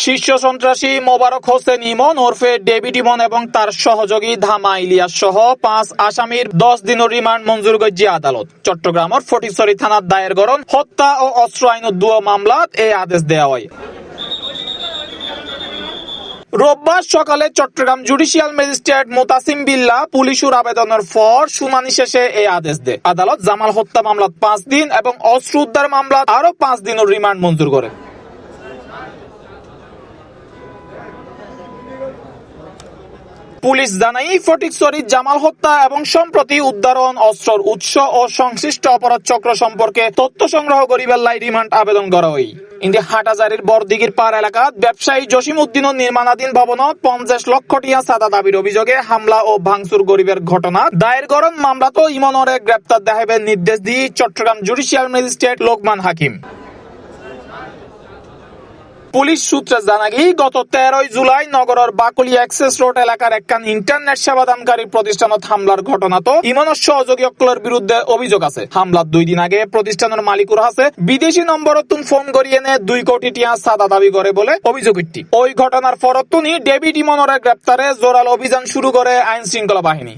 শীর্ষ সন্ত্রাসী মোবারক হোসেন ইমন ওরফে ডেভিড ইমন এবং তার সহযোগী ধামা ইলিয়াস সহ 5 আসামির 10 দিনের রিমান্ড মঞ্জুর করছে আদালত। চট্টগ্রামের ফটিকছড়ি থানার দায়ের গরণ হত্যা ও অস্ত্র আইন দুয় মামলাত এই আদেশ দেওয়া হয়। রোববার সকালে চট্টগ্রাম জুডিশিয়াল ম্যাজিস্ট্রেট মোতাসিম বিল্লাহ পুলিশের আবেদনের পর শুনানি শেষে এই আদেশ দেয়। আদালত জামাল হত্যা মামলাত 5 দিন এবং অস্ত্র উদ্ধার মামলাত আরো 5 দিনের রিমান্ড মঞ্জুর করে। পুলিশ জানায় ফটিকছড়ির জামাল হত্যা এবং সম্প্রতি উদ্ধারণ অস্ত্রের উৎস ও সংশ্লিষ্ট অপরাধ চক্র সম্পর্কে তথ্য সংগ্রহ করিবার লাই রিমান্ড আবেদন করা হয়। ইন্দি হাটহাজারীর বড়দিঘির পার এলাকাত ব্যবসায়ী জসিম উদ্দিনের নির্মাণাধীন ভবনত 50 লক্ষ টাকা চাঁদা দাবির অভিযোগে হামলা ও ভাঙচুর গরিবের ঘটনা দায়ের গরণ মামলাত ইমনরে গ্রেপ্তার দেখাইবার নির্দেশ দিয়ে চট্টগ্রাম জুডিশিয়াল ম্যাজিস্ট্রেট লোকমান হাকিম। পুলিশ সূত্রে জানা গিয়ে গত 13 জুলাই নগরের বাকলি এক্সেস রোড এলাকার একখান ইন্টারনেট সেবাদানকারী প্রতিষ্ঠানত হামলার ঘটনা তো ইমনের সহযোগী অকলের বিরুদ্ধে অভিযোগ আছে। হামলার 2 দিন আগে প্রতিষ্ঠানের মালিকুর হাসে বিদেশি নম্বরতুন ফোন করিয়ে এনে 2 কোটি টাকা চাঁদা দাবি করে বলে অভিযোগ। ওই ঘটনার পরতুনি ডেভিড ইমনের গ্রেপ্তারে জোরাল অভিযান শুরু করে আইন শৃঙ্খলা বাহিনী।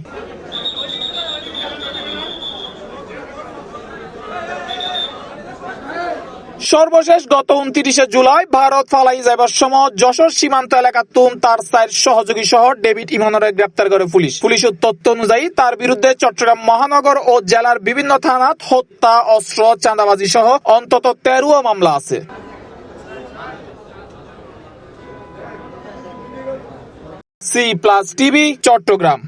সর্বশেষ গত 29 জুলাই ভারত ফালাই যাবার সময় যশোর সীমান্ত এলাকার তার 4 সহযোগী সহ ডেভিড ইমনরে গ্রেপ্তার করে পুলিশ। পুলিশের তথ্য অনুযায়ী তার বিরুদ্ধে চট্টগ্রাম মহানগর ও জেলার বিভিন্ন থানাত হত্যা, অস্ত্র, চাঁদাবাজি সহ অন্তত 13 মামলা আছে। C+ TV Chittagong.